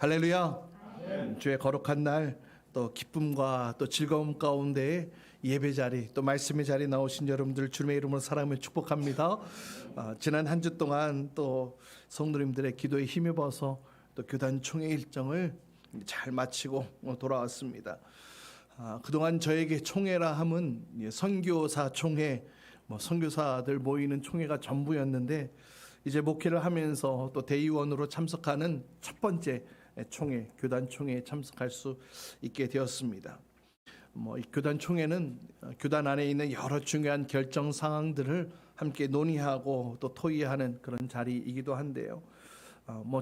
할렐루야. 주의 거룩한 날, 또 기쁨과 또 즐거움 가운데 예배 자리, 또 말씀의 자리 나오신 여러분들 주님의 이름으로 사랑하며 축복합니다. 지난 한 주 동안 또 성도님들의 기도에 힘입어서 또 교단 총회 일정을 잘 마치고 돌아왔습니다. 그동안 저에게 총회라 함은 선교사 총회, 선교사들 모이는 총회가 전부였는데, 이제 목회를 하면서 또 대의원으로 참석하는 첫 번째 총회, 교단 총회에 참석할 수 있게 되었습니다. 이 교단 총회는 교단 안에 있는 여러 중요한 결정 사항들을 함께 논의하고 또 토의하는 그런 자리이기도 한데요.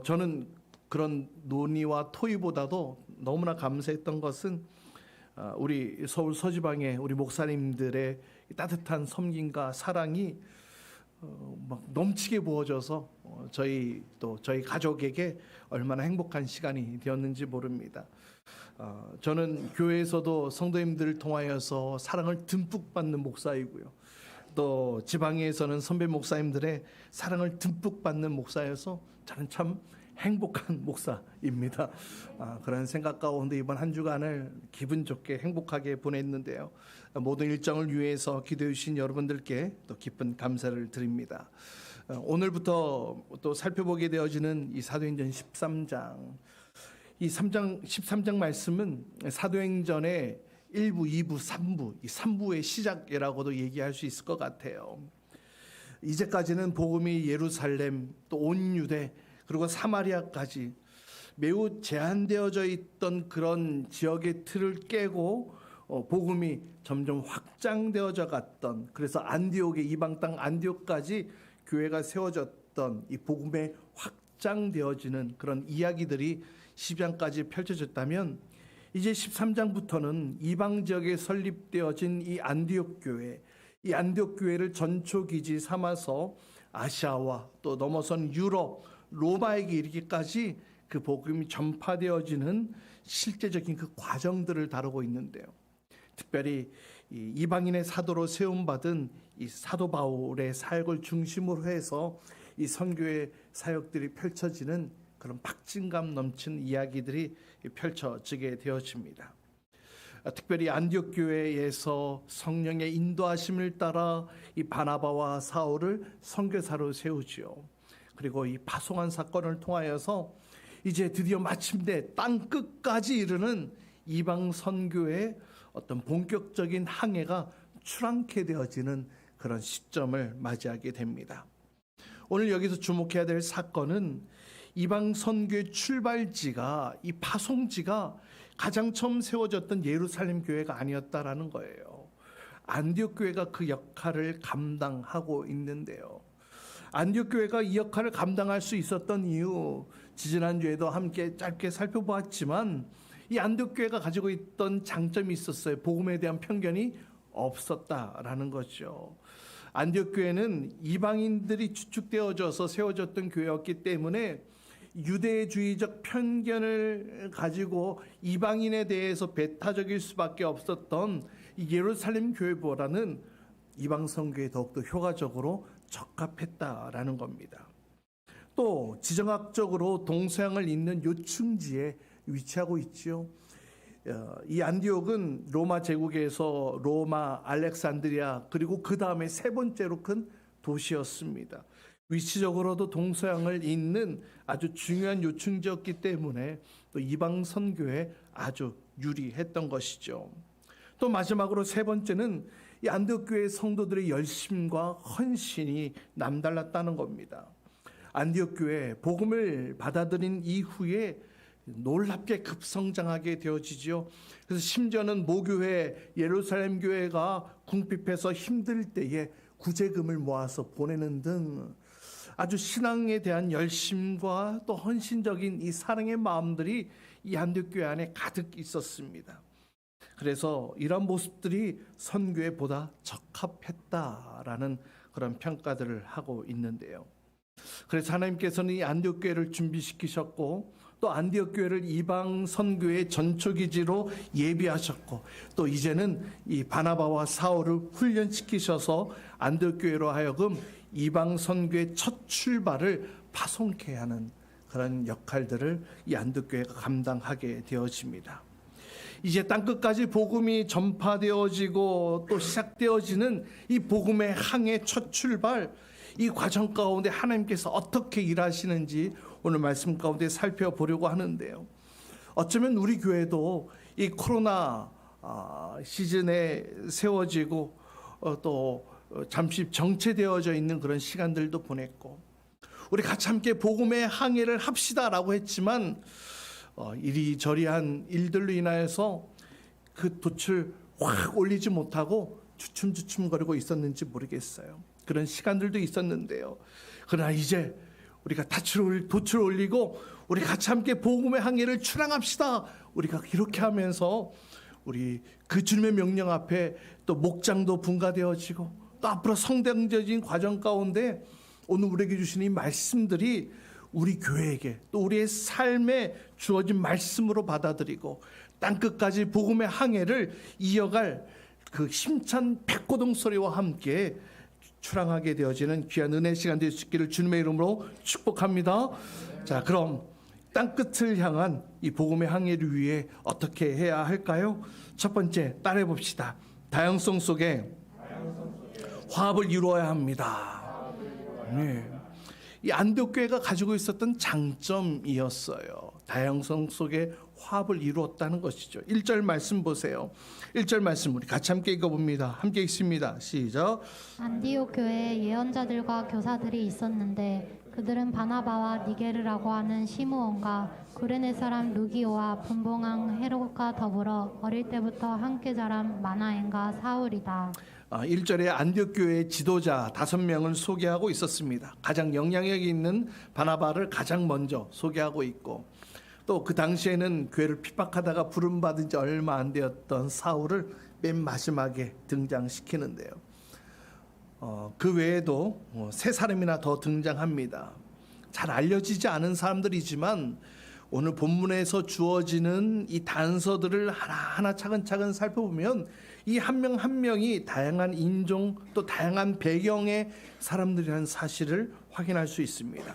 저는 그런 논의와 토의보다도 너무나 감사했던 것은 우리 서울 서지방의 우리 목사님들의 따뜻한 섬김과 사랑이 막 넘치게 부어져서 저희 가족에게 얼마나 행복한 시간이 되었는지 모릅니다. 저는 교회에서도 성도님들을 통하여서 사랑을 듬뿍 받는 목사이고요. 또 지방에서는 선배 목사님들의 사랑을 듬뿍 받는 목사여서 저는 참 행복한 목사입니다. 그런 생각 가운데 이번 한 주간을 기분 좋게 행복하게 보냈는데요. 모든 일정을 위해서 기도해 주신 여러분들께 또 깊은 감사를 드립니다. 오늘부터 또 살펴보게 되어지는 이 사도행전 13장, 이 13장 말씀은 사도행전의 1부, 2부, 3부, 이 3부의 시작이라고도 얘기할 수 있을 것 같아요. 이제까지는 복음이 예루살렘, 또 온 유대, 그리고 사마리아까지 매우 제한되어져 있던 그런 지역의 틀을 깨고 복음이 점점 확장되어져 갔던, 그래서 안디옥의 이방 땅 안디옥까지 교회가 세워졌던 이 복음의 확장되어지는 그런 이야기들이 12장까지 펼쳐졌다면, 이제 13장부터는 이방 지역에 설립되어진 이 안디옥 교회, 이 안디옥 교회를 전초기지 삼아서 아시아와 또 넘어선 유럽, 로마에게 이르기까지 그 복음이 전파되어지는 실제적인 그 과정들을 다루고 있는데요. 특별히 이 이방인의 사도로 세움받은 이 사도 바울의 사역을 중심으로 해서 이 선교의 사역들이 펼쳐지는 그런 박진감 넘치는 이야기들이 펼쳐지게 되어집니다. 특별히 안디옥 교회에서 성령의 인도하심을 따라 이 바나바와 사울을 선교사로 세우지요. 그리고 이 파송한 사건을 통하여서 이제 드디어 마침내 땅 끝까지 이르는 이방 선교의 어떤 본격적인 항해가 출항케 되어지는 그런 시점을 맞이하게 됩니다. 오늘 여기서 주목해야 될 사건은 이방 선교의 출발지가, 이 파송지가 가장 처음 세워졌던 예루살렘 교회가 아니었다라는 거예요. 안디옥 교회가 그 역할을 감당하고 있는데요. 안디옥 교회가 이 역할을 감당할 수 있었던 이유, 지지난주에도 함께 짧게 살펴보았지만, 이 안디옥 교회가 가지고 있던 장점이 있었어요. 복음에 대한 편견이 없었다라는 거죠. 안디옥 교회는 이방인들이 주축되어져서 세워졌던 교회였기 때문에 유대주의적 편견을 가지고 이방인에 대해서 배타적일 수밖에 없었던 이 예루살렘 교회보다는 이방 선교에 더욱더 효과적으로 적합했다라는 겁니다. 또 지정학적으로 동서양을 잇는 요충지에 위치하고 있지요. 이 안디옥은 로마 제국에서 로마, 알렉산드리아, 그리고 그 다음에 세 번째로 큰 도시였습니다. 위치적으로도 동서양을 잇는 아주 중요한 요충지였기 때문에 또 이방 선교에 아주 유리했던 것이죠. 또 마지막으로 세 번째는 이 안디옥 교회 성도들의 열심과 헌신이 남달랐다는 겁니다. 안디옥 교회 복음을 받아들인 이후에 놀랍게 급성장하게 되어지죠. 그래서 심지어는 모교회, 예루살렘 교회가 궁핍해서 힘들 때에 구제금을 모아서 보내는 등 아주 신앙에 대한 열심과 또 헌신적인 이 사랑의 마음들이 이 안디옥 교회 안에 가득 있었습니다. 그래서 이런 모습들이 선교에 보다 적합했다라는 그런 평가들을 하고 있는데요. 그래서 하나님께서는 이 안디옥 교회를 준비시키셨고, 또 안디옥 교회를 이방 선교의 전초기지로 예비하셨고, 또 이제는 이 바나바와 사울을 훈련시키셔서 안디옥 교회로 하여금 이방 선교의 첫 출발을 파송케 하는 그런 역할들을 이 안독교회가 감당하게 되어집니다. 이제 땅끝까지 복음이 전파되어지고 또 시작되어지는 이 복음의 항해 첫 출발, 이 과정 가운데 하나님께서 어떻게 일하시는지 오늘 말씀 가운데 살펴보려고 하는데요. 어쩌면 우리 교회도 이 코로나 시즌에 세워지고 또 잠시 정체되어져 있는 그런 시간들도 보냈고, 우리 같이 함께 복음의 항해를 합시다라고 했지만 이리저리한 일들로 인하여서 그 돛을 확 올리지 못하고 주춤주춤거리고 있었는지 모르겠어요. 그런 시간들도 있었는데요. 그러나 이제 우리가 돛을 올리고 우리 같이 함께 복음의 항해를 출항합시다. 우리가 이렇게 하면서 우리 그 주님의 명령 앞에 또 목장도 분가되어지고 또 앞으로 성장적인 과정 가운데 오늘 우리에게 주신 이 말씀들이 우리 교회에게 또 우리의 삶에 주어진 말씀으로 받아들이고 땅끝까지 복음의 항해를 이어갈 그 힘찬 백고동 소리와 함께 출항하게 되어지는 귀한 은혜 시간 될 수 있기를 주님의 이름으로 축복합니다. 자, 그럼 땅끝을 향한 이 복음의 항해를 위해 어떻게 해야 할까요? 첫 번째, 따라해 봅시다. 다양성 속에 화합을 이루어야 합니다. 네. 이 안독교회가 가지고 있었던 장점이었어요. 다양성 속에 화합을 이루었다는 것이죠. 1절 말씀 보세요. 1절 말씀 우리 같이 함께 읽어봅니다. 함께 읽습니다. 시작. 안디옥 교회에 예언자들과 교사들이 있었는데 그들은 바나바와 니게르라고 하는 시므온과 구레네 사람 루기오와 분봉왕 헤롯과 더불어 어릴 때부터 함께 자란 마나엔과 사울이다. 1절에 안디옥 교회의 지도자 5명을 소개하고 있었습니다. 가장 영향력 있는 바나바를 가장 먼저 소개하고 있고, 또 그 당시에는 교회를 핍박하다가 부름받은 지 얼마 안 되었던 사울을 맨 마지막에 등장시키는데요. 그 외에도 3사람이나 더 등장합니다. 잘 알려지지 않은 사람들이지만 오늘 본문에서 주어지는 이 단서들을 하나하나 차근차근 살펴보면 이 한 명 한 명이 다양한 인종 또 다양한 배경의 사람들이라는 사실을 확인할 수 있습니다.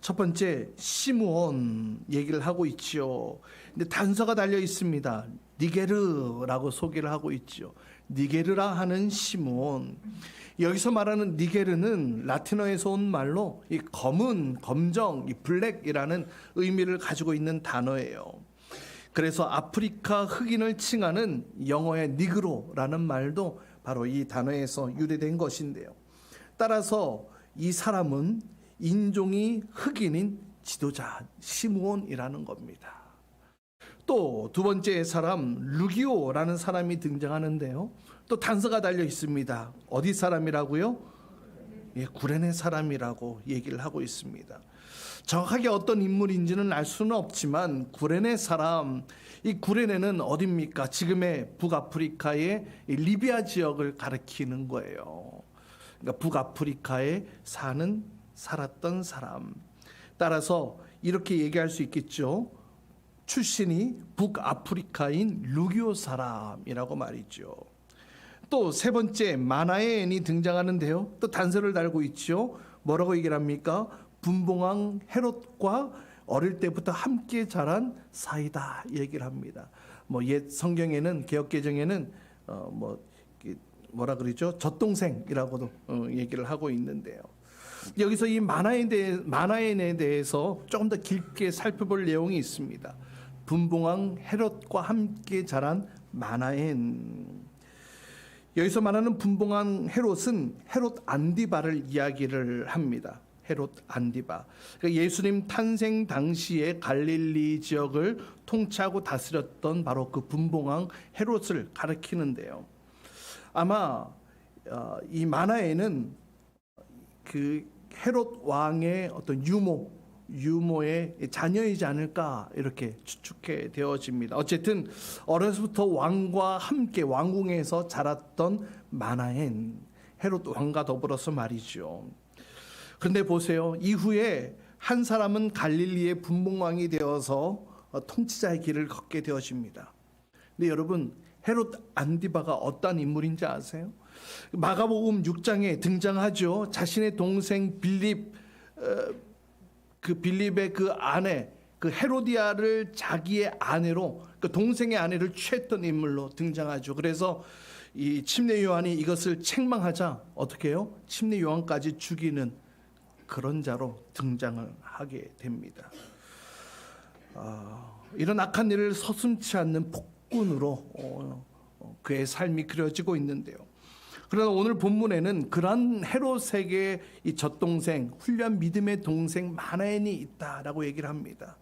첫 번째, 시므온 얘기를 하고 있지요. 근데 단서가 달려 있습니다. 니게르라고 소개를 하고 있지요. 니게르라 하는 시므온. 여기서 말하는 니게르는 라틴어에서 온 말로 이 검은, 검정, 이 블랙이라는 의미를 가지고 있는 단어예요. 그래서 아프리카 흑인을 칭하는 영어의 니그로라는 말도 바로 이 단어에서 유래된 것인데요. 따라서 이 사람은 인종이 흑인인 지도자 시므온이라는 겁니다. 또 두 번째 사람 루기오라는 사람이 등장하는데요. 또 단서가 달려 있습니다. 어디 사람이라고요? 예, 구레네 사람이라고 얘기를 하고 있습니다. 정확하게 어떤 인물인지는 알 수는 없지만 구레네 사람, 이 구레네는 어디입니까? 지금의 북아프리카의 리비아 지역을 가리키는 거예요. 그러니까 북아프리카에 살았던 사람. 따라서 이렇게 얘기할 수 있겠죠. 출신이 북아프리카인 루기오 사람이라고 말이죠. 또 세 번째 마나엔이 등장하는데요. 또 단서를 달고 있죠. 뭐라고 얘기를 합니까? 분봉왕 헤롯과 어릴 때부터 함께 자란 사이다 얘기를 합니다. 옛 성경에는 개역개정에는 뭐라 그러죠? 젖동생이라고도 얘기를 하고 있는데요. 여기서 이 마나엔에 대해서 조금 더 깊게 살펴볼 내용이 있습니다. 분봉왕 헤롯과 함께 자란 마나엔. 여기서 말하는 분봉왕 헤롯은 헤롯 안디바를 이야기를 합니다. 헤롯 안디바. 그러니까 예수님 탄생 당시에 갈릴리 지역을 통치하고 다스렸던 바로 그 분봉왕 헤롯을 가리키는데요. 아마 이 마나에는 그 헤롯 왕의 어떤 유모의 자녀이지 않을까 이렇게 추측해 되어집니다. 어쨌든 어려서부터 왕과 함께 왕궁에서 자랐던 마나엔, 헤롯 왕과 더불어서 말이죠. 그런데 보세요. 이후에 한 사람은 갈릴리의 분봉왕이 되어서 통치자의 길을 걷게 되어집니다. 근데 여러분, 헤롯 안디바가 어떤 인물인지 아세요? 마가복음 6장에 등장하죠. 자신의 동생 빌립 그 빌립의 그 아내, 그 헤로디아를 자기의 아내로, 그 동생의 아내를 취했던 인물로 등장하죠. 그래서 이 침례 요한이 이것을 책망하자 어떻게 해요? 침례 요한까지 죽이는 그런 자로 등장을 하게 됩니다. 이런 악한 일을 서슴지 않는 폭군으로 그의 삶이 그려지고 있는데요. 그러나 오늘 본문에는 그런 헤롯에게 이 젖동생, 훌륭한 믿음의 동생 마나엔이 있다라고 얘기를 합니다.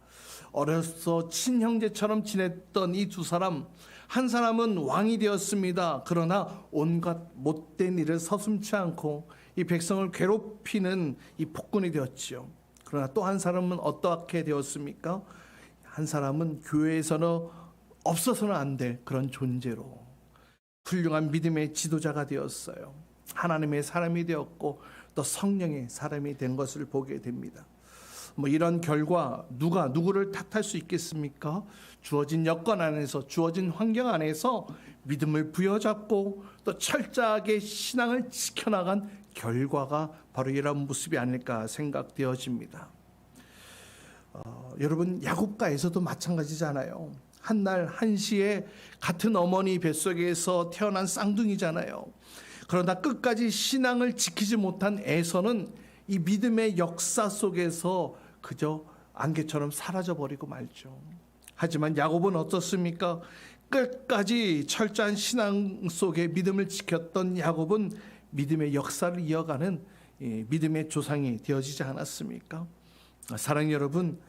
어려서 친형제처럼 지냈던 이 두 사람, 한 사람은 왕이 되었습니다. 그러나 온갖 못된 일을 서슴지 않고 이 백성을 괴롭히는 이 폭군이 되었지요. 그러나 또 한 사람은 어떻게 되었습니까? 한 사람은 교회에서는 없어서는 안 될 그런 존재로 훌륭한 믿음의 지도자가 되었어요. 하나님의 사람이 되었고 또 성령의 사람이 된 것을 보게 됩니다. 이런 결과 누가 누구를 탓할 수 있겠습니까? 주어진 여건 안에서, 주어진 환경 안에서 믿음을 부여잡고 또 철저하게 신앙을 지켜나간 결과가 바로 이런 모습이 아닐까 생각되어집니다. 여러분, 야곱과에서도 마찬가지잖아요. 한날 한시에 같은 어머니 뱃속에서 태어난 쌍둥이잖아요. 그러나 끝까지 신앙을 지키지 못한 에서는 이 믿음의 역사 속에서 그저 안개처럼 사라져버리고 말죠. 하지만 야곱은 어떻습니까? 끝까지 철저한 신앙 속에 믿음을 지켰던 야곱은 믿음의 역사를 이어가는 믿음의 조상이 되어지지 않았습니까? 사랑하는 여러분,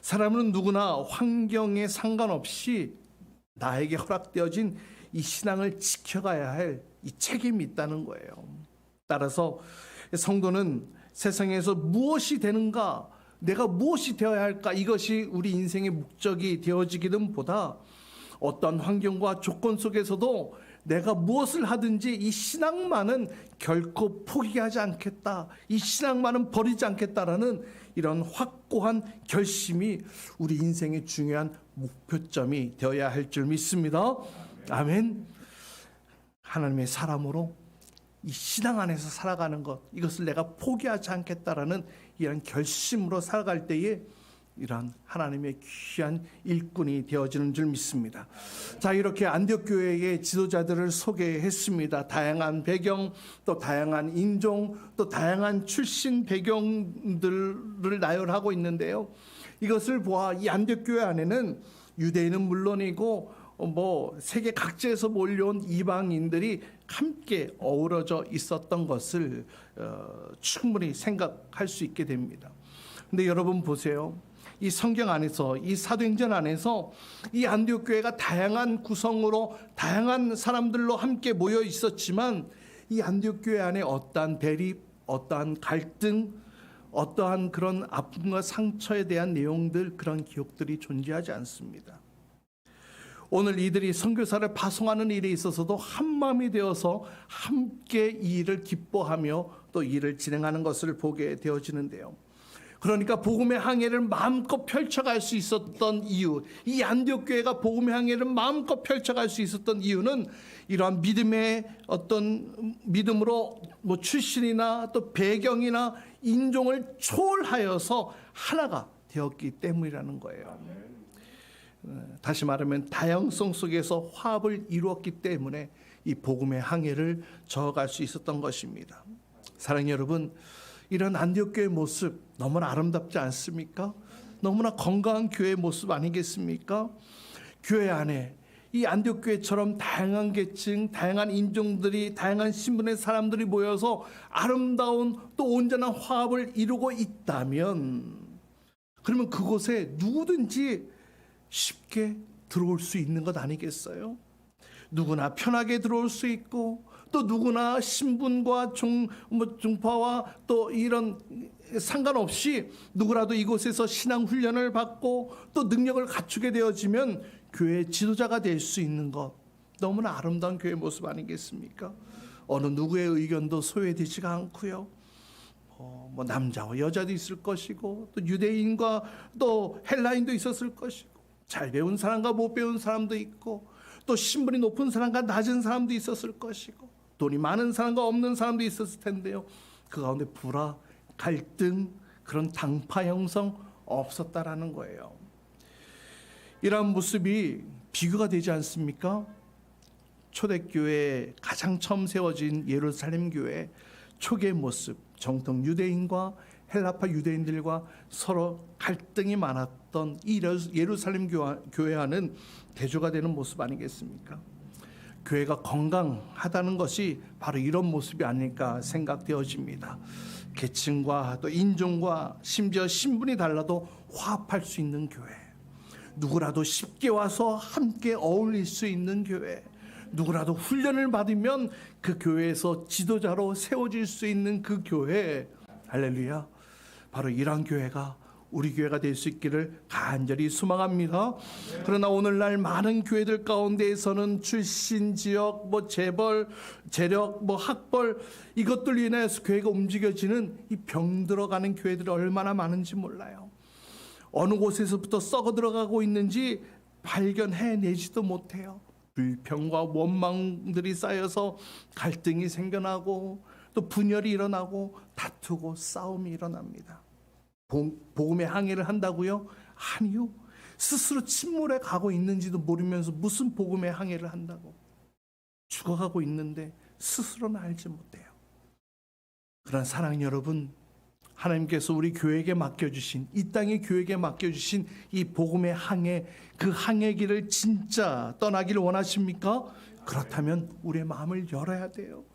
사람은 누구나 환경에 상관없이 나에게 허락되어진 이 신앙을 지켜가야 할 이 책임이 있다는 거예요. 따라서 성도는 세상에서 무엇이 되는가, 내가 무엇이 되어야 할까, 이것이 우리 인생의 목적이 되어지기는 보다 어떤 환경과 조건 속에서도 내가 무엇을 하든지 이 신앙만은 결코 포기하지 않겠다, 이 신앙만은 버리지 않겠다라는 이런 확고한 결심이 우리 인생의 중요한 목표점이 되어야 할 줄 믿습니다. 아멘. 하나님의 사람으로 이 신앙 안에서 살아가는 것, 이것을 내가 포기하지 않겠다라는 이런 결심으로 살아갈 때에 이러한 하나님의 귀한 일꾼이 되어지는 줄 믿습니다. 자, 이렇게 안디옥 교회의 지도자들을 소개했습니다. 다양한 배경, 또 다양한 인종, 또 다양한 출신 배경들을 나열하고 있는데요. 이것을 보아 이 안디옥 교회 안에는 유대인은 물론이고 세계 각지에서 몰려온 이방인들이 함께 어우러져 있었던 것을 충분히 생각할 수 있게 됩니다. 근데 여러분 보세요. 이 성경 안에서, 이 사도행전 안에서 이 안디옥 교회가 다양한 구성으로 다양한 사람들로 함께 모여 있었지만 이 안디옥 교회 안에 어떠한 대립, 어떠한 갈등, 어떠한 그런 아픔과 상처에 대한 내용들, 그런 기억들이 존재하지 않습니다. 오늘 이들이 선교사를 파송하는 일에 있어서도 한마음이 되어서 함께 이 일을 기뻐하며 또 일을 진행하는 것을 보게 되어지는데요. 그러니까 복음의 항해를 마음껏 펼쳐갈 수 있었던 이유, 이 안디옥 교회가 복음의 항해를 마음껏 펼쳐갈 수 있었던 이유는 이러한 믿음의 어떤 믿음으로 출신이나 또 배경이나 인종을 초월하여서 하나가 되었기 때문이라는 거예요. 다시 말하면 다양성 속에서 화합을 이루었기 때문에 이 복음의 항해를 저어갈 수 있었던 것입니다. 사랑하는 여러분, 이런 안디옥 교회의 모습 너무나 아름답지 않습니까? 너무나 건강한 교회의 모습 아니겠습니까? 교회 안에 이 안디옥 교회처럼 다양한 계층, 다양한 인종들이, 다양한 신분의 사람들이 모여서 아름다운 또 온전한 화합을 이루고 있다면, 그러면 그곳에 누구든지 쉽게 들어올 수 있는 것 아니겠어요? 누구나 편하게 들어올 수 있고, 또 누구나 신분과 종파와 또 이런 상관없이 누구라도 이곳에서 신앙 훈련을 받고 또 능력을 갖추게 되어지면 교회 지도자가 될 수 있는 것, 너무나 아름다운 교회 모습 아니겠습니까? 어느 누구의 의견도 소외되지가 않고요. 남자와 여자도 있을 것이고, 또 유대인과 또 헬라인도 있었을 것이고, 잘 배운 사람과 못 배운 사람도 있고, 또 신분이 높은 사람과 낮은 사람도 있었을 것이고, 돈이 많은 사람과 없는 사람도 있었을 텐데요. 그 가운데 불화, 갈등, 그런 당파 형성 없었다라는 거예요. 이러한 모습이 비교가 되지 않습니까? 초대교회 가장 처음 세워진 예루살렘 교회 초기의 모습, 정통 유대인과 헬라파 유대인들과 서로 갈등이 많았던 이 예루살렘 교회와는 대조가 되는 모습 아니겠습니까? 교회가 건강하다는 것이 바로 이런 모습이 아닐까 생각되어집니다. 계층과 또 인종과 심지어 신분이 달라도 화합할 수 있는 교회, 누구라도 쉽게 와서 함께 어울릴 수 있는 교회, 누구라도 훈련을 받으면 그 교회에서 지도자로 세워질 수 있는 그 교회, 할렐루야. 바로 이러한 교회가 우리 교회가 될 수 있기를 간절히 소망합니다. 그러나 오늘날 많은 교회들 가운데에서는 출신, 지역, 재벌, 재력, 학벌 이것들로 인해서 교회가 움직여지는 이 병들어가는 교회들이 얼마나 많은지 몰라요. 어느 곳에서부터 썩어 들어가고 있는지 발견해내지도 못해요. 불평과 원망들이 쌓여서 갈등이 생겨나고 또 분열이 일어나고 다투고 싸움이 일어납니다. 복음의 항해를 한다고요? 아니요. 스스로 침몰해 가고 있는지도 모르면서 무슨 복음의 항해를 한다고. 죽어가고 있는데 스스로는 알지 못해요. 그러나 사랑하는 여러분, 하나님께서 우리 교회에게 맡겨주신, 이 땅의 교회에게 맡겨주신 이 복음의 항해, 그 항해길을 진짜 떠나기를 원하십니까? 그렇다면 우리의 마음을 열어야 돼요.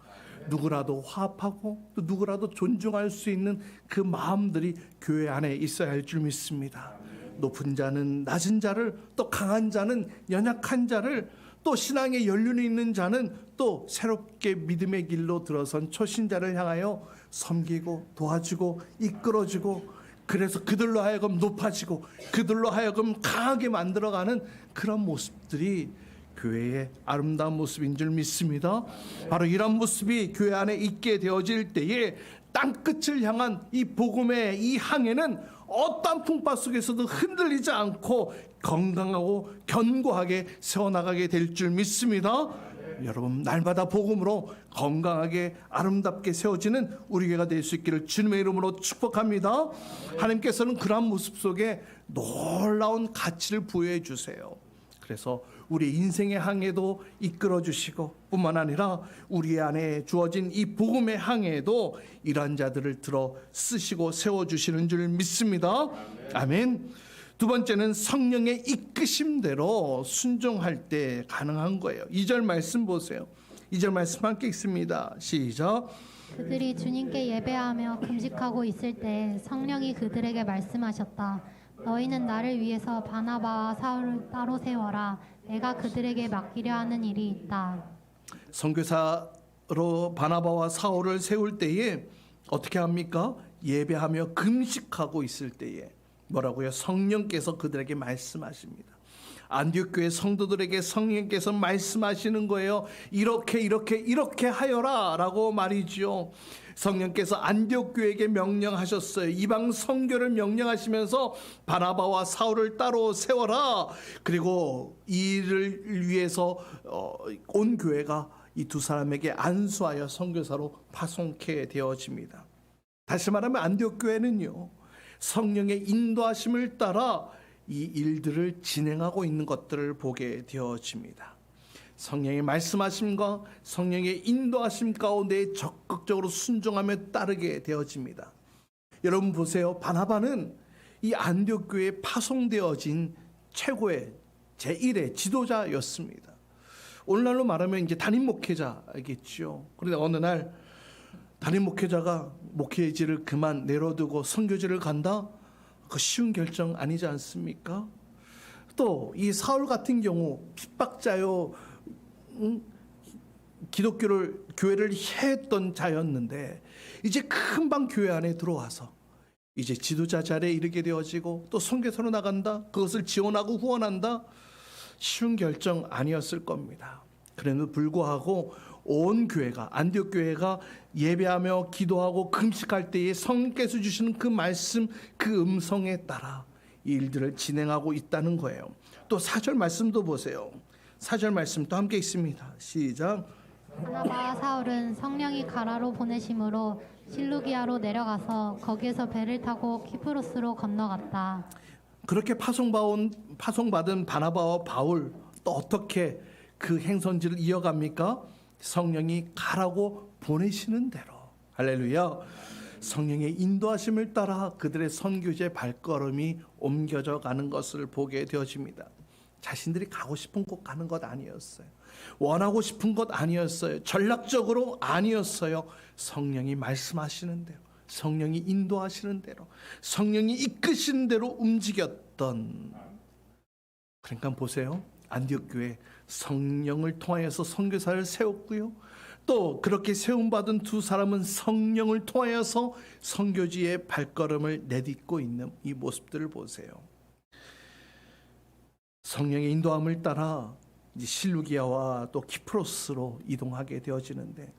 누구라도 화합하고 또 누구라도 존중할 수 있는 그 마음들이 교회 안에 있어야 할 줄 믿습니다. 높은 자는 낮은 자를, 또 강한 자는 연약한 자를, 또 신앙의 연륜이 있는 자는 또 새롭게 믿음의 길로 들어선 초신자를 향하여 섬기고 도와주고 이끌어주고, 그래서 그들로 하여금 높아지고 그들로 하여금 강하게 만들어가는 그런 모습들이 교회의 아름다운 모습인 줄 믿습니다. 바로 이런 모습이 교회 안에 있게 되어질 때에 땅끝을 향한 이 복음의 이 항해는 어떠한 풍파 속에서도 흔들리지 않고 건강하고 견고하게 세워나가게 될 줄 믿습니다. 여러분, 날마다 복음으로 건강하게 아름답게 세워지는 우리 교회가 될 수 있기를 주님의 이름으로 축복합니다. 하나님께서는 그러한 모습 속에 놀라운 가치를 부여해 주세요. 그래서 우리 인생의 항해도 이끌어 주시고 뿐만 아니라 우리 안에 주어진 이 복음의 항해에도 이러한 자들을 들어 쓰시고 세워주시는 줄 믿습니다. 아멘. 두 번째는 성령의 이끄심대로 순종할 때 가능한 거예요. 2절 말씀 보세요. 2절 말씀 함께 읽습니다. 시작. 그들이 주님께 예배하며 금식하고 있을 때 성령이 그들에게 말씀하셨다. 너희는 나를 위해서 바나바와 사울을 따로 세워라. 내가 그들에게 맡기려 하는 일이 있다. 선교사로 바나바와 사울을 세울 때에 어떻게 합니까? 예배하며 금식하고 있을 때에 뭐라고요? 성령께서 그들에게 말씀하십니다. 안디옥 교회 성도들에게 성령께서 말씀하시는 거예요. 이렇게 하여라 라고 말이죠. 성령께서 안디옥 교회에게 명령하셨어요. 이방 선교를 명령하시면서 바나바와 사울을 따로 세워라. 그리고 이 일을 위해서 온 교회가 이 두 사람에게 안수하여 선교사로 파송케 되어집니다. 다시 말하면 안디옥 교회는요, 성령의 인도하심을 따라 이 일들을 진행하고 있는 것들을 보게 되어집니다. 성령의 말씀하심과 성령의 인도하심 가운데 적극적으로 순종하며 따르게 되어집니다. 여러분 보세요. 바나바는 이 안디옥 교회에 파송되어진 최고의 제1의 지도자였습니다. 오늘날로 말하면 이제 담임 목회자겠죠. 그런데 어느 날 담임 목회자가 목회지를 그만 내려두고 선교지를 간다? 그 쉬운 결정 아니지 않습니까? 또 이 사울 같은 경우 핍박자요, 교회를 해했던 자였는데 이제 금방 교회 안에 들어와서 이제 지도자 자리에 이르게 되어지고 또 선교사로 나간다, 그것을 지원하고 후원한다. 쉬운 결정 아니었을 겁니다. 그래도 불구하고 온 교회가, 안디옥 교회가 예배하며 기도하고 금식할 때에 성령께서 주시는 그 말씀, 그 음성에 따라 이 일들을 진행하고 있다는 거예요. 또 4절 말씀도 보세요. 4절 말씀도 함께 있습니다. 시작. 바나바와 사울은 성령이 가라로 보내심으로 실루기아로 내려가서 거기에서 배를 타고 키프로스로 건너갔다. 그렇게 파송받은 바나바와 바울 또 어떻게 그 행선지를 이어갑니까? 성령이 가라고 보내시는 대로. 할렐루야. 성령의 인도하심을 따라 그들의 선교지의 발걸음이 옮겨져 가는 것을 보게 되어집니다. 자신들이 가고 싶은 곳 가는 것 아니었어요. 원하고 싶은 것 아니었어요. 전략적으로 아니었어요. 성령이 말씀하시는 대로, 성령이 인도하시는 대로, 성령이 이끄시는 대로 움직였던. 그러니까 보세요. 안디옥 교회 성령을 통하여서 선교사를 세웠고요. 또 그렇게 세움받은 두 사람은 성령을 통하여서 선교지의 발걸음을 내딛고 있는 이 모습들을 보세요. 성령의 인도함을 따라 이제 실루기아와 또 키프로스로 이동하게 되어지는데,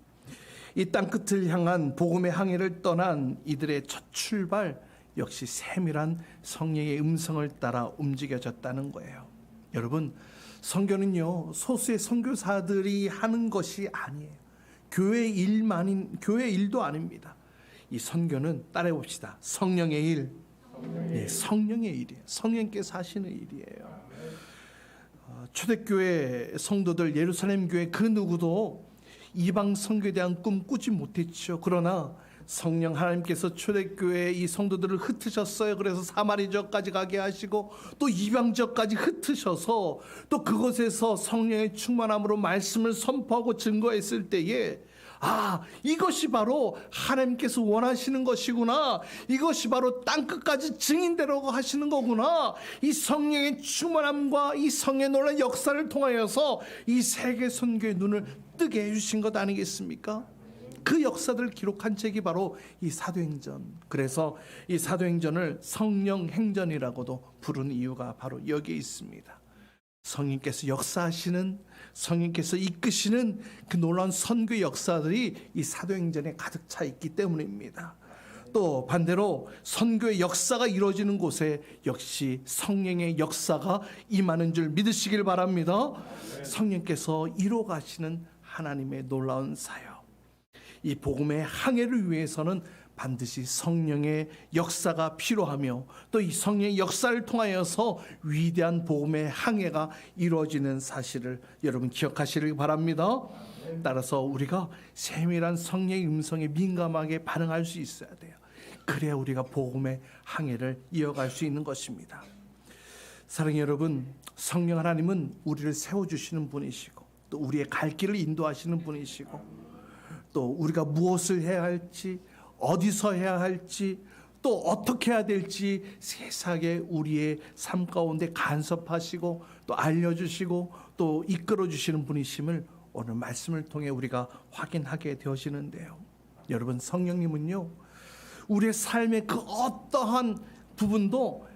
이 땅끝을 향한 복음의 항해를 떠난 이들의 첫 출발 역시 세밀한 성령의 음성을 따라 움직여졌다는 거예요. 여러분, 선교는요 소수의 선교사들이 하는 것이 아니에요. 교회 일도 아닙니다. 이 선교는 따라해 봅시다. 성령의 일. 네, 성령의 일이에요. 성령께서 하시는 일이에요. 초대교회 성도들, 예루살렘 교회 그 누구도 이방 선교에 대한 꿈 꾸지 못했죠. 그러나 성령 하나님께서 초대교회의 이 성도들을 흩으셨어요. 그래서 사마리 지역까지 가게 하시고 또 이방 지역까지 흩으셔서 또 그곳에서 성령의 충만함으로 말씀을 선포하고 증거했을 때에, 아, 이것이 바로 하나님께서 원하시는 것이구나. 이것이 바로 땅끝까지 증인되라고 하시는 거구나. 이 성령의 충만함과 이 성의 놀라운 역사를 통하여서 이 세계 선교의 눈을 뜨게 해주신 것 아니겠습니까? 그 역사들을 기록한 책이 바로 이 사도행전. 그래서 이 사도행전을 성령행전이라고도 부르는 이유가 바로 여기에 있습니다. 성령께서 역사하시는, 성령께서 이끄시는 그 놀라운 선교 역사들이 이 사도행전에 가득 차 있기 때문입니다. 또 반대로 선교의 역사가 이루어지는 곳에 역시 성령의 역사가 임하는 줄 믿으시길 바랍니다. 성령께서 이루어 가시는 하나님의 놀라운 사역. 이 복음의 항해를 위해서는 반드시 성령의 역사가 필요하며 또 이 성령의 역사를 통하여서 위대한 복음의 항해가 이루어지는 사실을 여러분 기억하시길 바랍니다. 따라서 우리가 세밀한 성령의 음성에 민감하게 반응할 수 있어야 돼요. 그래야 우리가 복음의 항해를 이어갈 수 있는 것입니다. 사랑하는 여러분, 성령 하나님은 우리를 세워주시는 분이시고 또 우리의 갈 길을 인도하시는 분이시고 또 우리가 무엇을 해야 할지, 어디서 해야 할지, 또 어떻게 해야 될지 세세하게 우리의 삶 가운데 간섭하시고 또 알려주시고 또 이끌어주시는 분이심을 오늘 말씀을 통해 우리가 확인하게 되어지는데요. 여러분, 성령님은요 우리의 삶의 그 어떠한 부분도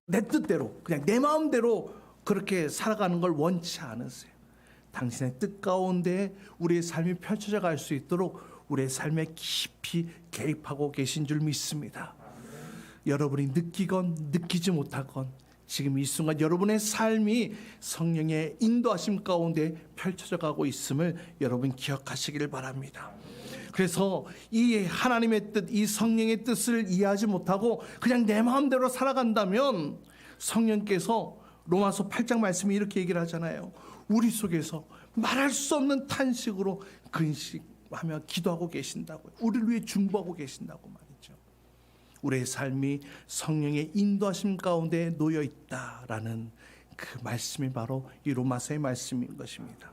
내 뜻대로, 그냥 내 마음대로 그렇게 살아가는 걸 원치 않으세요. 당신의 뜻 가운데 우리의 삶이 펼쳐져 갈 수 있도록 우리의 삶에 깊이 개입하고 계신 줄 믿습니다. 여러분이 느끼건 느끼지 못하건 지금 이 순간 여러분의 삶이 성령의 인도하심 가운데 펼쳐져 가고 있음을 여러분 기억하시기를 바랍니다. 그래서 이 하나님의 뜻, 이 성령의 뜻을 이해하지 못하고 그냥 내 마음대로 살아간다면 성령께서 로마서 8장 말씀이 이렇게 얘기를 하잖아요. 우리 속에서 말할 수 없는 탄식으로 근심하며 기도하고 계신다고요. 우리를 위해 중보하고 계신다고 말이죠. 우리의 삶이 성령의 인도하심 가운데 놓여 있다라는 그 말씀이 바로 이 로마서의 말씀인 것입니다.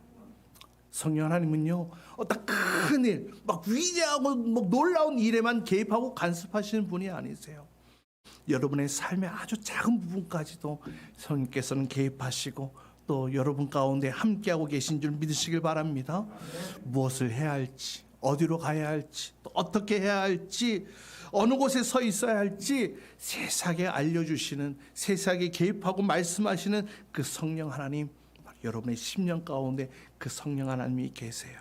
성령 하나님은요 어떤 큰 일, 막 위대하고 막 놀라운 일에만 개입하고 간섭하시는 분이 아니세요. 여러분의 삶의 아주 작은 부분까지도 성령께서는 개입하시고 또 여러분 가운데 함께하고 계신 줄 믿으시길 바랍니다. 무엇을 해야 할지, 어디로 가야 할지, 또 어떻게 해야 할지, 어느 곳에 서 있어야 할지 세세하게 알려주시는, 세세하게 개입하고 말씀하시는 그 성령 하나님, 여러분의 심령 가운데 그 성령 하나님이 계세요.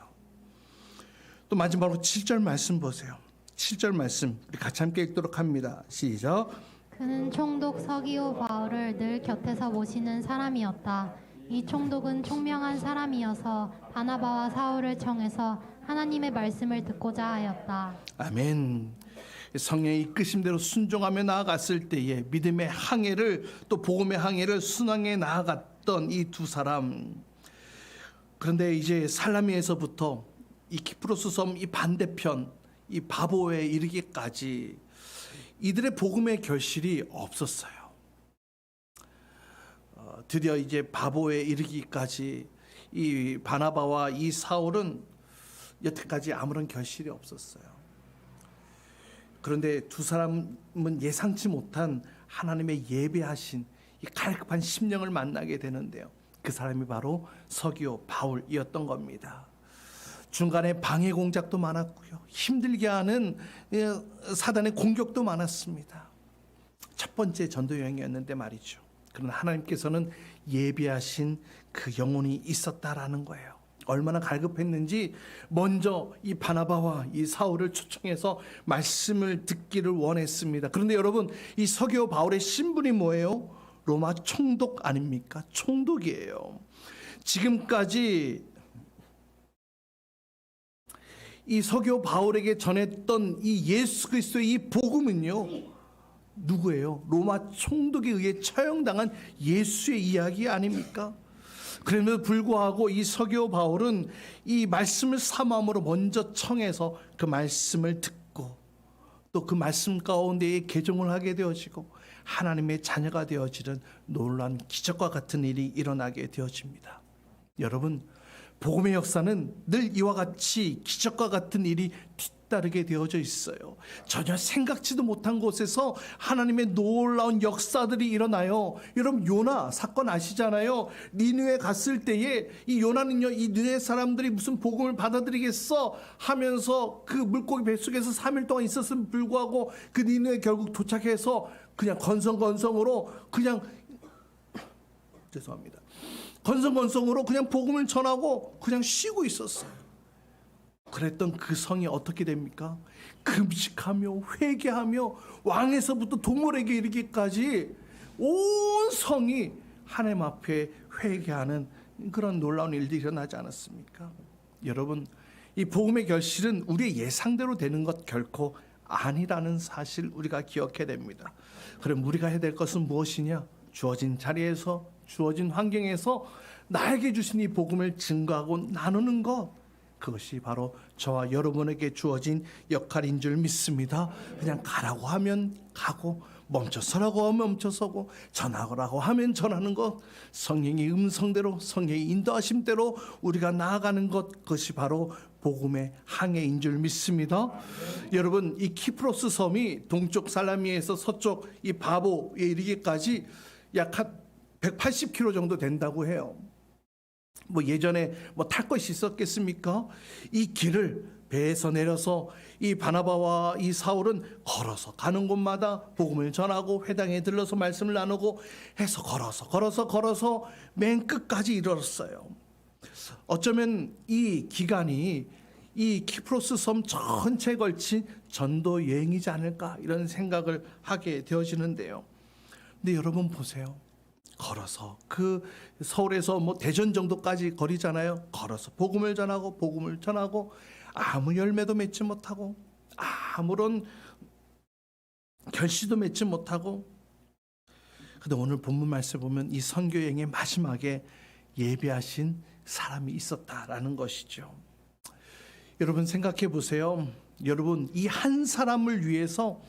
또 마지막으로 7절 말씀 보세요. 7절 말씀 우리 같이 함께 읽도록 합니다. 시작. 그는 총독 서기오 바울을 늘 곁에서 모시는 사람이었다. 이 총독은 총명한 사람이어서 바나바와 사울을 청해서 하나님의 말씀을 듣고자 하였다. 아멘. 성령의 이끄심대로 순종하며 나아갔을 때에 믿음의 항해를 또 복음의 항해를 순항해 나아갔던 이 두 사람. 그런데 이제 살라미에서부터 이 키프로스 섬 이 반대편 이 바보에 이르기까지 이들의 복음의 결실이 없었어요. 드디어 이제 바보에 이르기까지 이 바나바와 이 사울은 여태까지 아무런 결실이 없었어요. 그런데 두 사람은 예상치 못한 하나님의 예배하신 이 갈급한 심령을 만나게 되는데요. 그 사람이 바로 서기오 바울이었던 겁니다. 중간에 방해 공작도 많았고요. 힘들게 하는 사단의 공격도 많았습니다. 첫 번째 전도 여행이었는데 말이죠. 그러나 하나님께서는 예비하신 그 영혼이 있었다라는 거예요. 얼마나 갈급했는지 먼저 이 바나바와 이 사울을 초청해서 말씀을 듣기를 원했습니다. 그런데 여러분, 이 서기오 바울의 신분이 뭐예요? 로마 총독 아닙니까? 총독이에요. 지금까지 이 서기오 바울에게 전했던 이 예수 그리스도의 이 복음은요, 누구예요? 로마 총독에 의해 처형당한 예수의 이야기 아닙니까? 그럼에도 불구하고 이 서기오 바울은 이 말씀을 사모함으로 먼저 청해서 그 말씀을 듣고 또 그 말씀 가운데에 개종을 하게 되어지고 하나님의 자녀가 되어지는 놀라운 기적과 같은 일이 일어나게 되어집니다. 여러분, 복음의 역사는 늘 이와 같이 기적과 같은 일이 뒤따르게 되어져 있어요. 전혀 생각지도 못한 곳에서 하나님의 놀라운 역사들이 일어나요. 여러분, 요나 사건 아시잖아요. 니느웨 갔을 때에 이 요나는요, 이 니느웨 사람들이 무슨 복음을 받아들이겠어 하면서 그 물고기 뱃속에서 3일 동안 있었음에 불구하고 그 니느웨 결국 도착해서 그냥 건성건성으로 그냥 죄송합니다. 건성건성으로 그냥 복음을 전하고 그냥 쉬고 있었어요. 그랬던 그 성이 어떻게 됩니까? 금식하며 회개하며 왕에서부터 도몰에게 이르기까지 온 성이 하나님 앞에 회개하는 그런 놀라운 일들이 일어나지 않았습니까? 여러분, 이 복음의 결실은 우리의 예상대로 되는 것 결코 아니라는 사실 우리가 기억해야 됩니다. 그럼 우리가 해야 될 것은 무엇이냐? 주어진 자리에서 주어진 환경에서 나에게 주신 이 복음을 증거하고 나누는 것, 그것이 바로 저와 여러분에게 주어진 역할인 줄 믿습니다. 그냥 가라고 하면 가고 멈춰서라고 하면 멈춰서고 전하라고 하면 전하는 것, 성령의 음성대로 성령의 인도하심대로 우리가 나아가는 것, 그것이 바로 복음의 항해인 줄 믿습니다. 여러분, 이 키프로스 섬이 동쪽 살라미에서 서쪽 이 바보에 이르기까지 약 한 180km 정도 된다고 해요. 뭐 예전에 뭐 탈 것이 있었겠습니까? 이 길을 배에서 내려서 이 바나바와 이 사울은 걸어서 가는 곳마다 복음을 전하고 회당에 들러서 말씀을 나누고 해서 걸어서 맨 끝까지 이르렀어요. 어쩌면 이 기간이 이 키프로스 섬 전체에 걸친 전도 여행이지 않을까 이런 생각을 하게 되어지는데요. 근데 여러분 보세요. 걸어서 그 서울에서 뭐 대전 정도까지 거리잖아요. 걸어서 복음을 전하고 아무 열매도 맺지 못하고 아무런 결실도 맺지 못하고. 근데 오늘 본문 말씀 보면 이 선교 여행의 마지막에 예배하신 사람이 있었다라는 것이죠. 여러분 생각해 보세요. 여러분, 이 한 사람을 위해서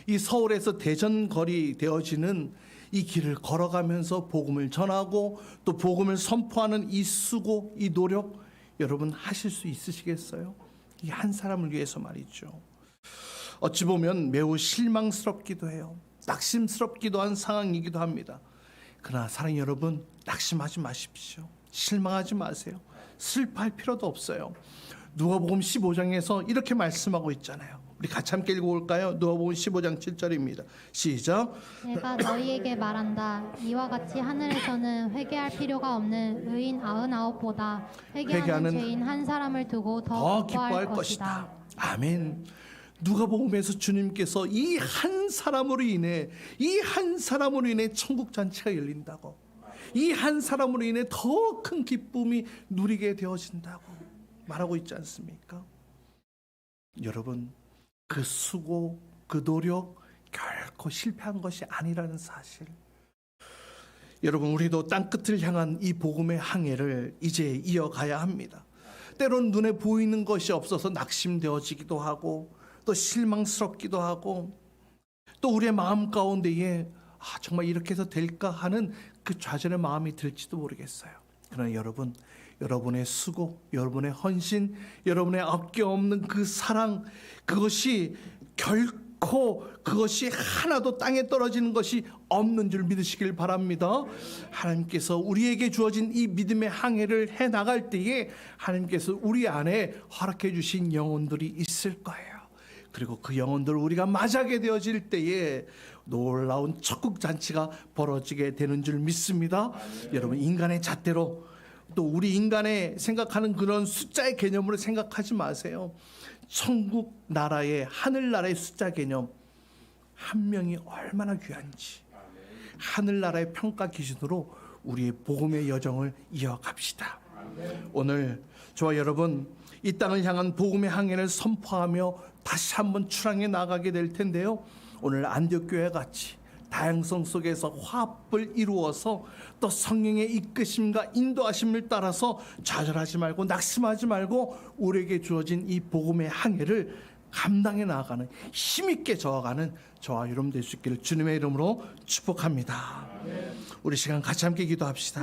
이 서울에서 대전 거리 되어지는 이 길을 걸어가면서 복음을 전하고 또 복음을 선포하는 이 수고, 이 노력, 여러분 하실 수 있으시겠어요? 이 한 사람을 위해서 말이죠. 어찌 보면 매우 실망스럽기도 해요. 낙심스럽기도 한 상황이기도 합니다. 그러나 사랑하는 여러분, 낙심하지 마십시오. 실망하지 마세요. 슬퍼할 필요도 없어요. 누가복음 15장에서 이렇게 말씀하고 있잖아요. 우리 같이 함께 읽어볼까요? 누가복음 15장 7절입니다. 시작. 내가 너희에게 말한다. 이와 같이 하늘에서는 회개할 필요가 없는 의인 99보다 회개하는 죄인 한 사람을 두고 더 기뻐할 것이다. 아멘. 누가복음에서 주님께서 이 한 사람으로 인해 천국 잔치가 열린다고, 이 한 사람으로 인해 더 큰 기쁨이 누리게 되어진다고. 말하고 있지 않습니까? 여러분, 그 수고, 그 노력 결코 실패한 것이 아니라는 사실. 여러분, 우리도 땅끝을 향한 이 복음의 항해를 이제 이어가야 합니다. 때론 눈에 보이는 것이 없어서 낙심되어지기도 하고 또 실망스럽기도 하고 또 우리의 마음 가운데에 정말 이렇게 해서 될까 하는 그 좌절의 마음이 들지도 모르겠어요. 그러나 여러분, 여러분의 수고, 여러분의 헌신, 여러분의 아껴없는 그 사랑, 그것이 결코 그것이 하나도 땅에 떨어지는 것이 없는 줄 믿으시길 바랍니다. 하나님께서 우리에게 주어진 이 믿음의 항해를 해나갈 때에 하나님께서 우리 안에 허락해 주신 영혼들이 있을 거예요. 그리고 그 영혼들 우리가 맞이하게 되어질 때에 놀라운 천국잔치가 벌어지게 되는 줄 믿습니다. 여러분, 인간의 잣대로 또 우리 인간의 생각하는 그런 숫자의 개념으로 생각하지 마세요. 천국 나라의 하늘나라의 숫자 개념, 한 명이 얼마나 귀한지 하늘나라의 평가 기준으로 우리의 복음의 여정을 이어갑시다. 오늘 저와 여러분 이 땅을 향한 복음의 항해를 선포하며 다시 한번 출항해 나가게 될 텐데요. 오늘 안디옥교회 같이 다양성 속에서 화합을 이루어서 또 성령의 이끄심과 인도하심을 따라서 좌절하지 말고 낙심하지 말고 우리에게 주어진 이 복음의 항해를 감당해 나가는 힘있게 저어가는 저와 여러분 될 수 있기를 주님의 이름으로 축복합니다. 우리 시간 같이 함께 기도합시다.